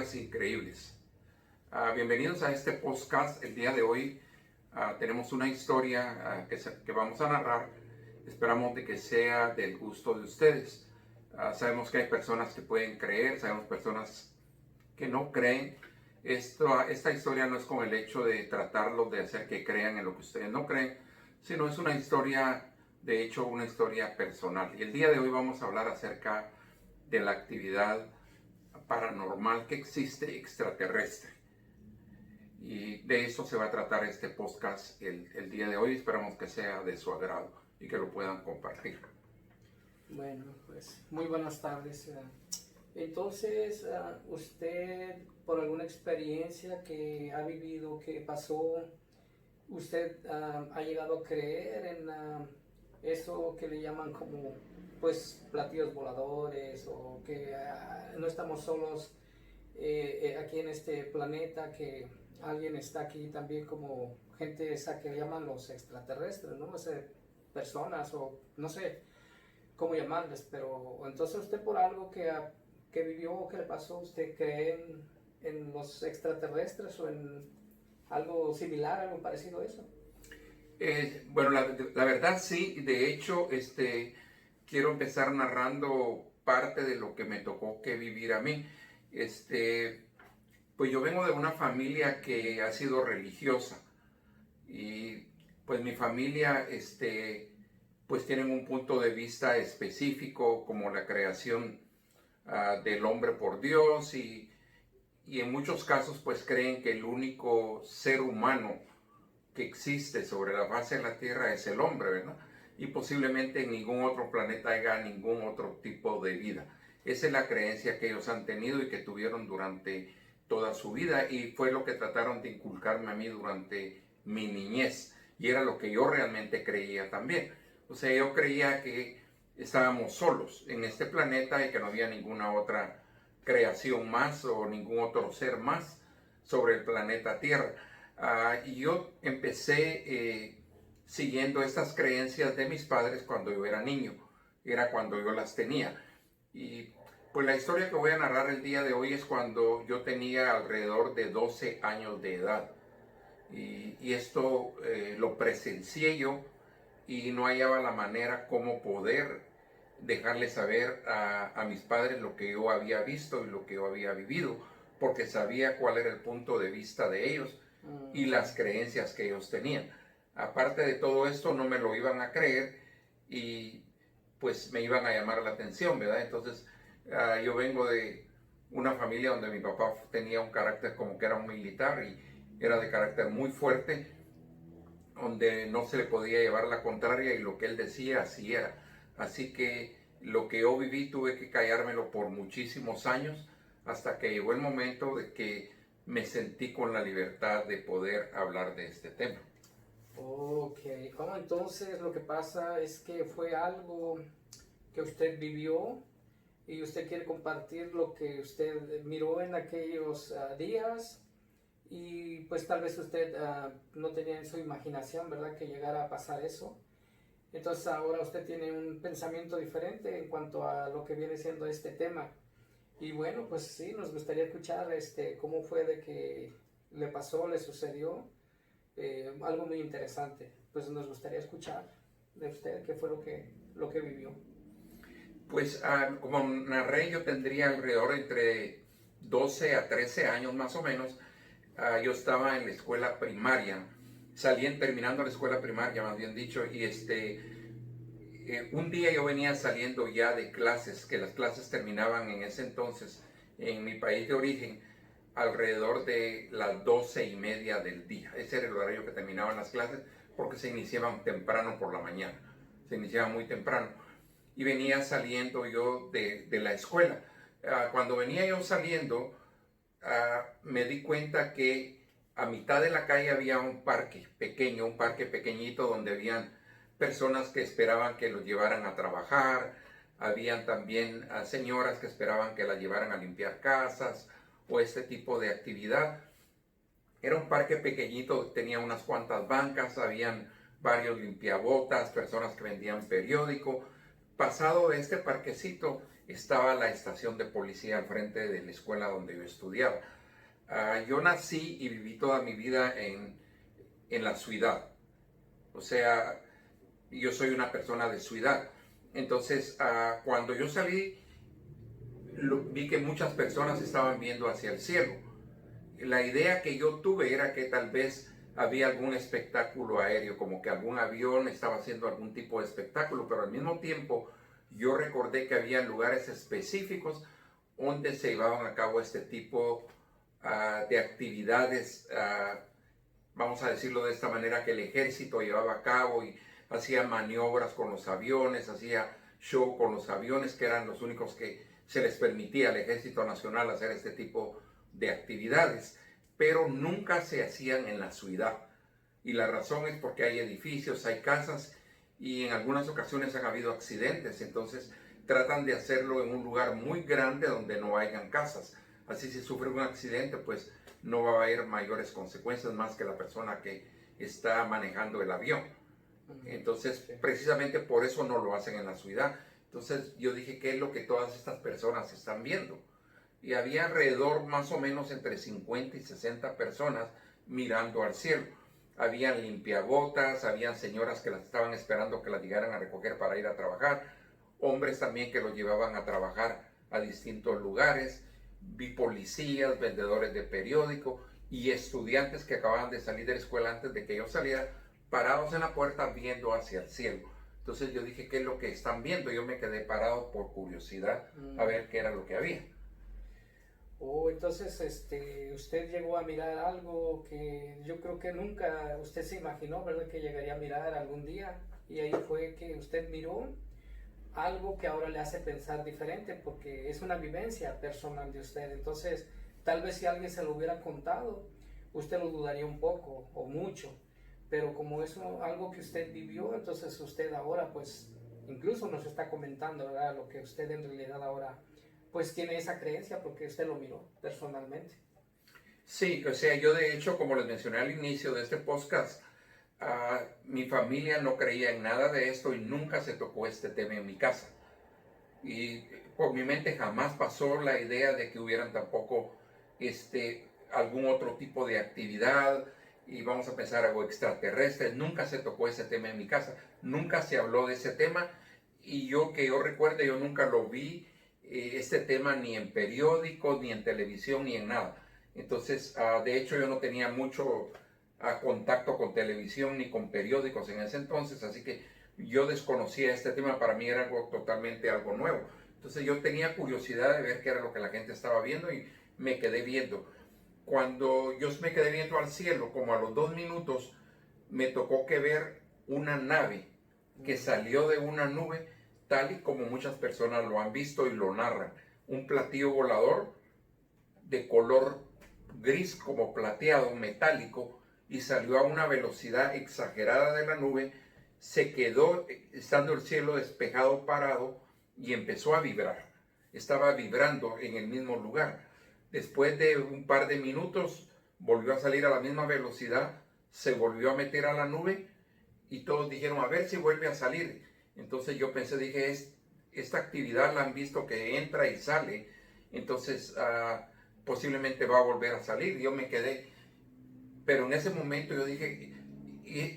historias increíbles. Bienvenidos a este podcast. El día de hoy tenemos una historia que vamos a narrar. Esperamos de que sea del gusto de ustedes. Sabemos que hay personas que pueden creer, sabemos personas que no creen. Esta historia no es con el hecho de tratarlos de hacer que crean en lo que ustedes no creen, sino es una historia, de hecho, una historia personal. Y el día de hoy vamos a hablar acerca de la actividad paranormal que existe extraterrestre. Y de eso se va a tratar este podcast el día de hoy. Esperamos que sea de su agrado y que lo puedan compartir. Bueno, pues muy buenas tardes. Entonces, usted, por alguna experiencia que ha vivido, que pasó, usted ha llegado a creer en eso que le llaman como, pues, platillos voladores, o que no estamos solos aquí en este planeta, que alguien está aquí también, como gente esa que llaman los extraterrestres, ¿no? O sea, personas, o no sé cómo llamarles, pero entonces usted, por algo que vivió o que le pasó, ¿usted cree en los extraterrestres o en algo similar, algo parecido a eso? Bueno, la verdad sí. De hecho, quiero empezar narrando parte de lo que me tocó que vivir a mí. Pues yo vengo de una familia que ha sido religiosa y pues mi familia, pues tienen un punto de vista específico, como la creación del hombre por Dios, y en muchos casos pues creen que el único ser humano que existe sobre la faz de la Tierra es el hombre, ¿verdad? Y posiblemente en ningún otro planeta haya ningún otro tipo de vida. Esa es la creencia que ellos han tenido y que tuvieron durante toda su vida, y fue lo que trataron de inculcarme a mí durante mi niñez, y era lo que yo realmente creía también. O sea, yo creía que estábamos solos en este planeta y que no había ninguna otra creación más o ningún otro ser más sobre el planeta Tierra. Y yo empecé siguiendo estas creencias de mis padres cuando yo era niño, era cuando yo las tenía. Y pues la historia que voy a narrar el día de hoy es cuando yo tenía alrededor de 12 años de edad. Y esto lo presencié yo, y no hallaba la manera como poder dejarle saber a mis padres lo que yo había visto y lo que yo había vivido, porque sabía cuál era el punto de vista de ellos y las creencias que ellos tenían. Aparte de todo esto, no me lo iban a creer y pues me iban a llamar la atención, ¿verdad? Entonces, yo vengo de una familia donde mi papá tenía un carácter como que era un militar, y era de carácter muy fuerte, donde no se le podía llevar la contraria, y lo que él decía así era. Así que lo que yo viví tuve que callármelo por muchísimos años, hasta que llegó el momento de que me sentí con la libertad de poder hablar de este tema. Ok, entonces lo que pasa es que fue algo que usted vivió y usted quiere compartir lo que usted miró en aquellos días, y pues tal vez usted no tenía en su imaginación, ¿verdad?, que llegara a pasar eso. Entonces ahora usted tiene un pensamiento diferente en cuanto a lo que viene siendo este tema. Y bueno, pues sí, nos gustaría escuchar cómo fue de que le pasó, le sucedió, algo muy interesante. Pues nos gustaría escuchar de usted qué fue lo que vivió. Pues como narré, yo tendría alrededor entre 12 a 13 años más o menos. Yo estaba en la escuela primaria, terminando la escuela primaria, más bien dicho, y un día yo venía saliendo ya de clases, que las clases terminaban en ese entonces, en mi país de origen, alrededor de las 12:30 del día. Ese era el horario que terminaban las clases, porque se iniciaban temprano por la mañana, se iniciaban muy temprano. Y venía saliendo yo de la escuela. Cuando venía yo saliendo, me di cuenta que a mitad de la calle había un parque pequeño, un parque pequeñito, donde habían personas que esperaban que los llevaran a trabajar. Habían también señoras que esperaban que las llevaran a limpiar casas o este tipo de actividad. Era un parque pequeñito, tenía unas cuantas bancas, habían varios limpiabotas, personas que vendían periódico, pasado de este parquecito estaba la estación de policía al frente de la escuela donde yo estudiaba. Yo nací y viví toda mi vida en la ciudad. O sea, yo soy una persona de ciudad. Entonces, cuando yo salí, vi que muchas personas estaban viendo hacia el cielo. La idea que yo tuve era que tal vez había algún espectáculo aéreo, como que algún avión estaba haciendo algún tipo de espectáculo, pero al mismo tiempo yo recordé que había lugares específicos donde se llevaban a cabo este tipo de actividades, vamos a decirlo de esta manera, que el ejército llevaba a cabo y hacía maniobras con los aviones, hacía show con los aviones, que eran los únicos que se les permitía al Ejército Nacional hacer este tipo de actividades, pero nunca se hacían en la ciudad. Y la razón es porque hay edificios, hay casas y en algunas ocasiones han habido accidentes, entonces tratan de hacerlo en un lugar muy grande donde no hayan casas. Así si sufre un accidente, pues no va a haber mayores consecuencias más que la persona que está manejando el avión. Entonces, precisamente por eso no lo hacen en la ciudad. Entonces yo dije, ¿qué es lo que todas estas personas están viendo? Y había alrededor más o menos entre 50 y 60 personas mirando al cielo. Habían limpiabotas, habían señoras que las estaban esperando que las llegaran a recoger para ir a trabajar, hombres también que los llevaban a trabajar a distintos lugares, vi policías, vendedores de periódico y estudiantes que acababan de salir de la escuela antes de que yo saliera, parados en la puerta viendo hacia el cielo. Entonces yo dije, ¿qué es lo que están viendo? Yo me quedé parado por curiosidad a ver qué era lo que había. Entonces usted llegó a mirar algo que yo creo que nunca usted se imaginó, ¿verdad? Que llegaría a mirar algún día. Y ahí fue que usted miró algo que ahora le hace pensar diferente, porque es una vivencia personal de usted. Entonces, tal vez si alguien se lo hubiera contado, usted lo dudaría un poco o mucho. Pero como es algo que usted vivió, entonces usted ahora, pues, incluso nos está comentando, ¿verdad? Lo que usted en realidad ahora pues tiene esa creencia porque usted lo miró personalmente. Sí, o sea, yo de hecho, como les mencioné al inicio de este podcast, mi familia no creía en nada de esto y nunca se tocó este tema en mi casa. Y por mi mente jamás pasó la idea de que hubieran tampoco algún otro tipo de actividad y vamos a pensar algo extraterrestre. Nunca se tocó ese tema en mi casa, nunca se habló de ese tema y yo que yo recuerde, yo nunca lo vi este tema ni en periódicos, ni en televisión, ni en nada. Entonces, de hecho, yo no tenía mucho contacto con televisión ni con periódicos en ese entonces, así que yo desconocía este tema, para mí era algo nuevo. Entonces yo tenía curiosidad de ver qué era lo que la gente estaba viendo y me quedé viendo. Cuando yo me quedé viendo al cielo, como a los 2 minutos, me tocó que ver una nave que salió de una nube, tal y como muchas personas lo han visto y lo narran. Un platillo volador de color gris como plateado, metálico, y salió a una velocidad exagerada de la nube, se quedó estando el cielo despejado, parado, y empezó a vibrar. Estaba vibrando en el mismo lugar. Después de un par de minutos volvió a salir a la misma velocidad, se volvió a meter a la nube y todos dijeron, a ver si vuelve a salir. Entonces yo pensé, dije, esta actividad la han visto que entra y sale, entonces posiblemente va a volver a salir. Yo me quedé, pero en ese momento yo dije,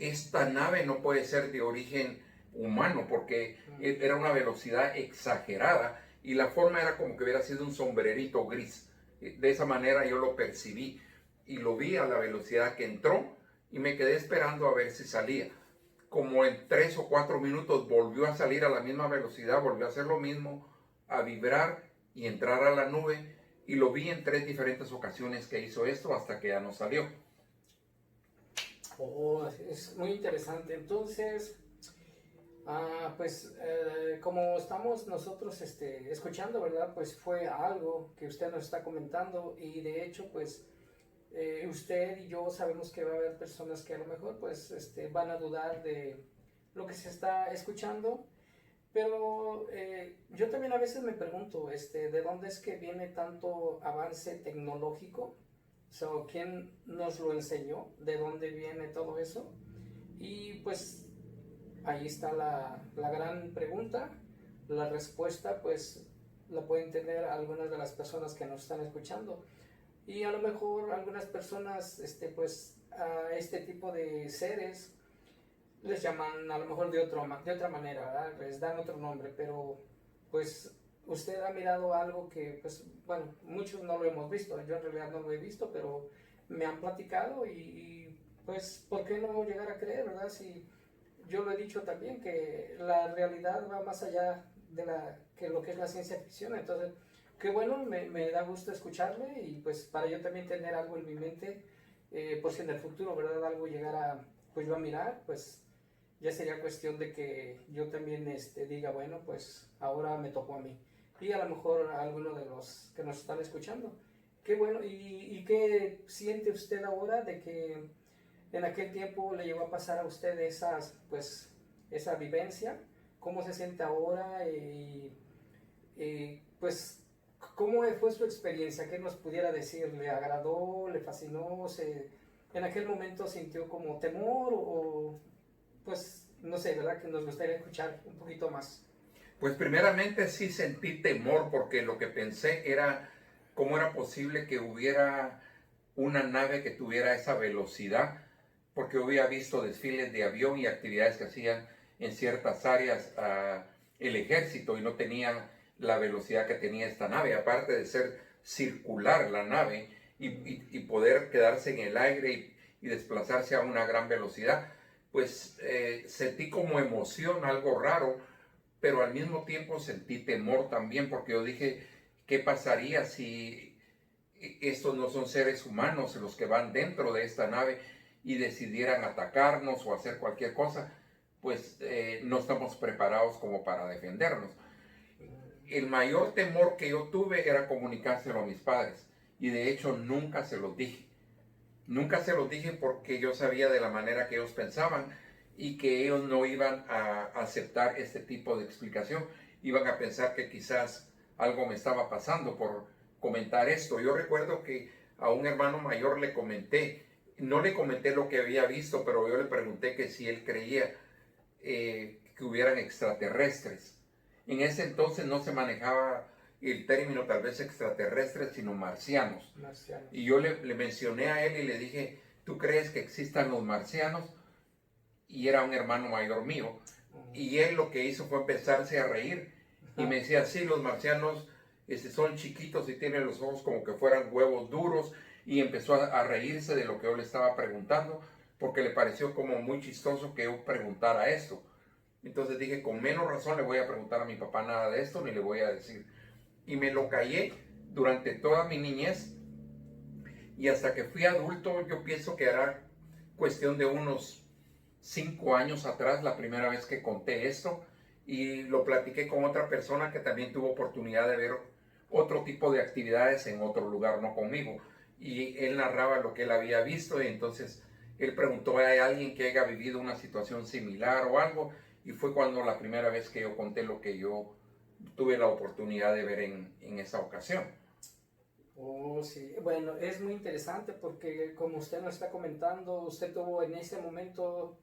esta nave no puede ser de origen humano porque era una velocidad exagerada y la forma era como que hubiera sido un sombrerito gris. De esa manera yo lo percibí y lo vi a la velocidad que entró y me quedé esperando a ver si salía. Como en 3 o 4 minutos volvió a salir a la misma velocidad, volvió a hacer lo mismo, a vibrar y entrar a la nube, y lo vi en 3 diferentes ocasiones que hizo esto hasta que ya no salió. Es muy interesante. Entonces, como estamos nosotros escuchando, ¿verdad? Pues fue algo que usted nos está comentando y de hecho, pues usted y yo sabemos que va a haber personas que a lo mejor pues van a dudar de lo que se está escuchando, pero yo también a veces me pregunto de dónde es que viene tanto avance tecnológico. ¿Quién nos lo enseñó? ¿De dónde viene todo eso? Y pues ahí está la gran pregunta. la respuesta pues la pueden tener algunas de las personas que nos están escuchando. Y a lo mejor algunas personas, pues a este tipo de seres les llaman a lo mejor de otra manera, ¿verdad? Les dan otro nombre, pero pues usted ha mirado algo que, pues bueno, muchos no lo hemos visto, yo en realidad no lo he visto, pero me han platicado pues, ¿por qué no llegar a creer, verdad? Si yo lo he dicho también, que la realidad va más allá de que lo que es la ciencia ficción, entonces, qué bueno, me da gusto escucharle y pues para yo también tener algo en mi mente, por si en el futuro, ¿verdad? Algo llegara, pues yo a mirar, pues ya sería cuestión de que yo también diga, bueno, pues ahora me tocó a mí. Y a lo mejor a alguno de los que nos están escuchando. Qué bueno, ¿y qué siente usted ahora de que en aquel tiempo le llegó a pasar a usted esa vivencia? ¿Cómo se siente ahora? Pues, ¿cómo fue su experiencia? ¿Qué nos pudiera decir? ¿Le agradó? ¿Le fascinó? ¿En aquel momento sintió como temor o pues no sé, ¿verdad? Que nos gustaría escuchar un poquito más. Pues primeramente sí sentí temor porque lo que pensé era cómo era posible que hubiera una nave que tuviera esa velocidad, porque yo había visto desfiles de avión y actividades que hacían en ciertas áreas el ejército y no tenían la velocidad que tenía esta nave, aparte de ser circular la nave y poder quedarse en el aire y desplazarse a una gran velocidad. Pues sentí como emoción, algo raro, pero al mismo tiempo sentí temor también, porque yo dije, ¿qué pasaría si estos no son seres humanos los que van dentro de esta nave y decidieran atacarnos o hacer cualquier cosa? Pues no estamos preparados como para defendernos. El mayor temor que yo tuve era comunicárselo a mis padres y de hecho nunca se los dije. Nunca se los dije porque yo sabía de la manera que ellos pensaban y que ellos no iban a aceptar este tipo de explicación. Iban a pensar que quizás algo me estaba pasando por comentar esto. Yo recuerdo que a un hermano mayor le comenté, no le comenté lo que había visto, pero yo le pregunté que si él creía que hubieran extraterrestres. En ese entonces no se manejaba el término tal vez extraterrestres, sino marcianos. Y yo le mencioné a él y le dije, ¿tú crees que existan los marcianos? Y era un hermano mayor mío. Y él lo que hizo fue empezarse a reír. Y me decía, sí, los marcianos son chiquitos y tienen los ojos como que fueran huevos duros. Y empezó a reírse de lo que yo le estaba preguntando, porque le pareció como muy chistoso que yo preguntara esto. Entonces dije, con menos razón le voy a preguntar a mi papá nada de esto, ni le voy a decir. Y me lo callé durante toda mi niñez. Y hasta que fui adulto, yo pienso que era cuestión de unos 5 años atrás, la primera vez que conté esto. Y lo platiqué con otra persona que también tuvo oportunidad de ver otro tipo de actividades en otro lugar, no conmigo. Y él narraba lo que él había visto y entonces él preguntó, ¿hay alguien que haya vivido una situación similar o algo? Y fue cuando la primera vez que yo conté lo que yo tuve la oportunidad de ver en esa ocasión. Oh, sí. Bueno, es muy interesante porque como usted nos está comentando, usted tuvo en ese momento,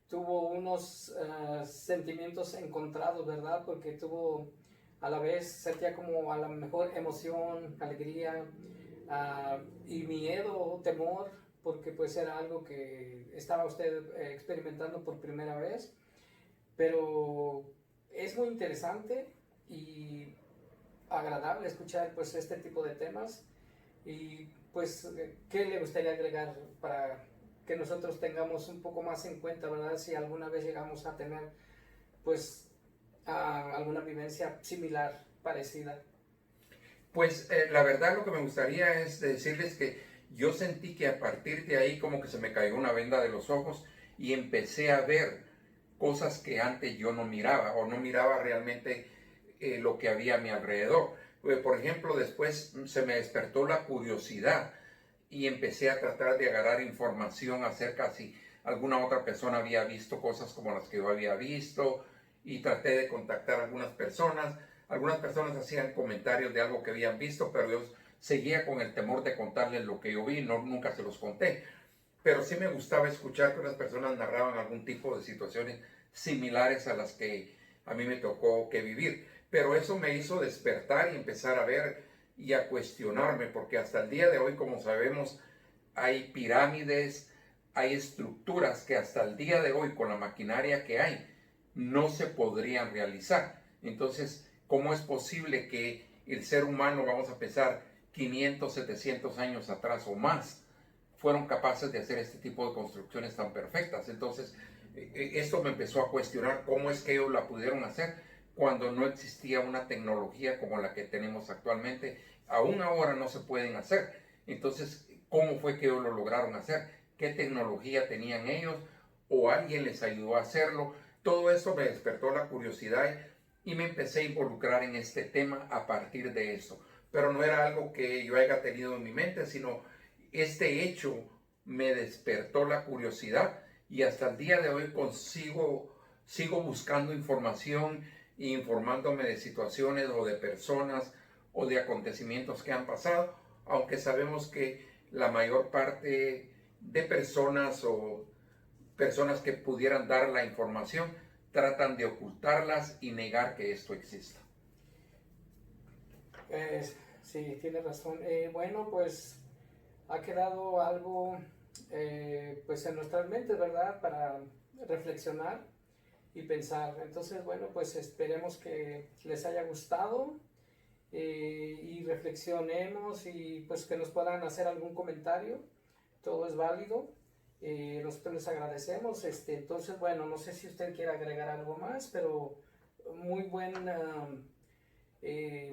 tuvo unos sentimientos encontrados, ¿verdad? Porque tuvo, a la vez, sentía como a la mejor emoción, alegría y miedo, temor, porque pues era algo que estaba usted experimentando por primera vez. Pero es muy interesante y agradable escuchar pues este tipo de temas y pues qué le gustaría agregar para que nosotros tengamos un poco más en cuenta, ¿verdad? Si alguna vez llegamos a tener pues alguna vivencia similar, parecida. Pues la verdad lo que me gustaría es decirles que yo sentí que a partir de ahí como que se me cayó una venda de los ojos y empecé a ver cosas que antes yo no miraba o no miraba realmente lo que había a mi alrededor. Por ejemplo, después se me despertó la curiosidad y empecé a tratar de agarrar información acerca si alguna otra persona había visto cosas como las que yo había visto y traté de contactar a algunas personas. Algunas personas hacían comentarios de algo que habían visto, pero yo seguía con el temor de contarles lo que yo vi, nunca se los conté. Pero sí me gustaba escuchar que las personas narraban algún tipo de situaciones similares a las que a mí me tocó que vivir. pero eso me hizo despertar y empezar a ver y a cuestionarme, porque hasta el día de hoy, como sabemos, hay pirámides, hay estructuras que hasta el día de hoy, con la maquinaria que hay, no se podrían realizar. Entonces, ¿cómo es posible que el ser humano, vamos a pensar, 500, 700 años atrás o más, fueron capaces de hacer este tipo de construcciones tan perfectas? Entonces, esto me empezó a cuestionar cómo es que ellos la pudieron hacer cuando no existía una tecnología como la que tenemos actualmente. Aún ahora no se pueden hacer. Entonces, ¿cómo fue que ellos lo lograron hacer? ¿Qué tecnología tenían ellos? ¿O alguien les ayudó a hacerlo? Todo eso me despertó la curiosidad y me empecé a involucrar en este tema a partir de esto. Pero no era algo que yo haya tenido en mi mente, sino este hecho me despertó la curiosidad y hasta el día de hoy sigo buscando información e informándome de situaciones o de personas o de acontecimientos que han pasado, aunque sabemos que la mayor parte de personas o personas que pudieran dar la información tratan de ocultarlas y negar que esto exista. Sí, tiene razón. Bueno, pues ha quedado algo pues en nuestras mentes, ¿verdad? Para reflexionar y pensar. Entonces, bueno, pues esperemos que les haya gustado y reflexionemos y pues que nos puedan hacer algún comentario. Todo es válido. Nosotros les agradecemos. Entonces, bueno, no sé si usted quiere agregar algo más, pero muy buen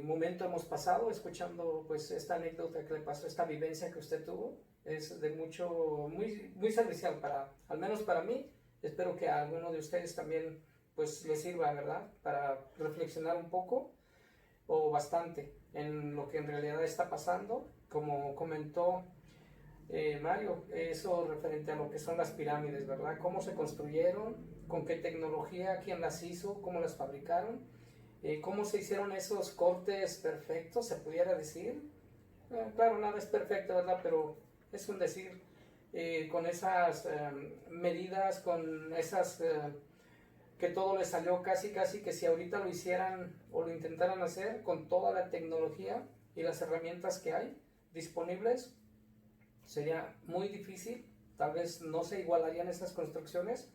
momento hemos pasado escuchando pues esta anécdota que le pasó, esta vivencia que usted tuvo. Es de muy servicial al menos para mí. Espero que a alguno de ustedes también pues les sirva, ¿verdad? Para reflexionar un poco o bastante en lo que en realidad está pasando. Como comentó Mario, eso referente a lo que son las pirámides, ¿verdad? Cómo se construyeron, con qué tecnología, quién las hizo, cómo las fabricaron, cómo se hicieron esos cortes perfectos, se pudiera decir. Claro, nada es perfecto, ¿verdad? Pero es un decir, con esas medidas, con esas que todo les salió casi que si ahorita lo hicieran o lo intentaran hacer con toda la tecnología y las herramientas que hay disponibles, sería muy difícil. Tal vez no se igualarían esas construcciones.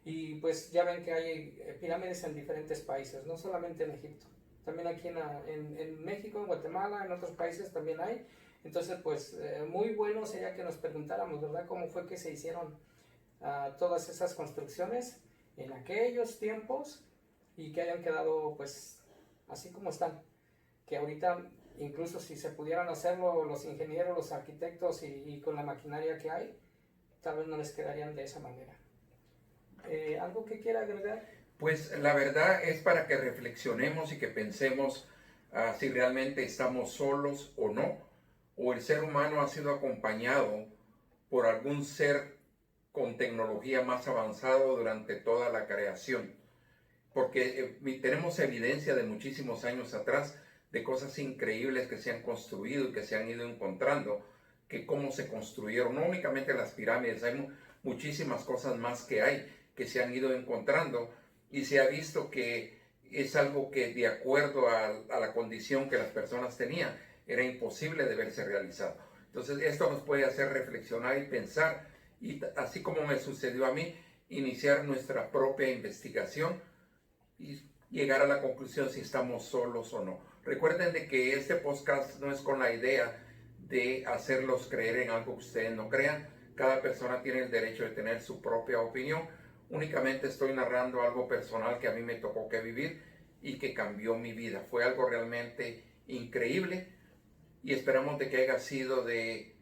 Y pues ya ven que hay pirámides en diferentes países, no solamente en Egipto, también aquí en México, en Guatemala, en otros países también hay. Entonces pues muy bueno sería que nos preguntáramos, ¿verdad? Cómo fue que se hicieron todas esas construcciones en aquellos tiempos y que hayan quedado pues así como están, que ahorita incluso si se pudieran hacerlo los ingenieros, los arquitectos y con la maquinaria que hay, tal vez no les quedarían de esa manera. ¿Algo que quiera agregar? Pues la verdad es para que reflexionemos y que pensemos si realmente estamos solos o no, o el ser humano ha sido acompañado por algún ser con tecnología más avanzado durante toda la creación. Porque tenemos evidencia de muchísimos años atrás de cosas increíbles que se han construido y que se han ido encontrando, que cómo se construyeron, no únicamente las pirámides, hay muchísimas cosas más que se han ido encontrando y se ha visto que es algo que de acuerdo a la condición que las personas tenían, era imposible de verse realizado. Entonces esto nos puede hacer reflexionar y pensar, y así como me sucedió a mí, iniciar nuestra propia investigación y llegar a la conclusión si estamos solos o no. Recuerden de que este podcast no es con la idea de hacerlos creer en algo que ustedes no crean. Cada persona tiene el derecho de tener su propia opinión. Únicamente estoy narrando algo personal que a mí me tocó que vivir y que cambió mi vida. Fue algo realmente increíble y esperamos de que haya sido de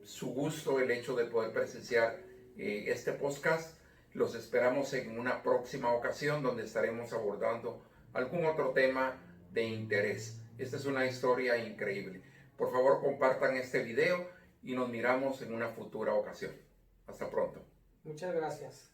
su gusto el hecho de poder presenciar este podcast. Los esperamos en una próxima ocasión donde estaremos abordando algún otro tema de interés. Esta es una historia increíble. Por favor, compartan este video y nos miramos en una futura ocasión. Hasta pronto. Muchas gracias.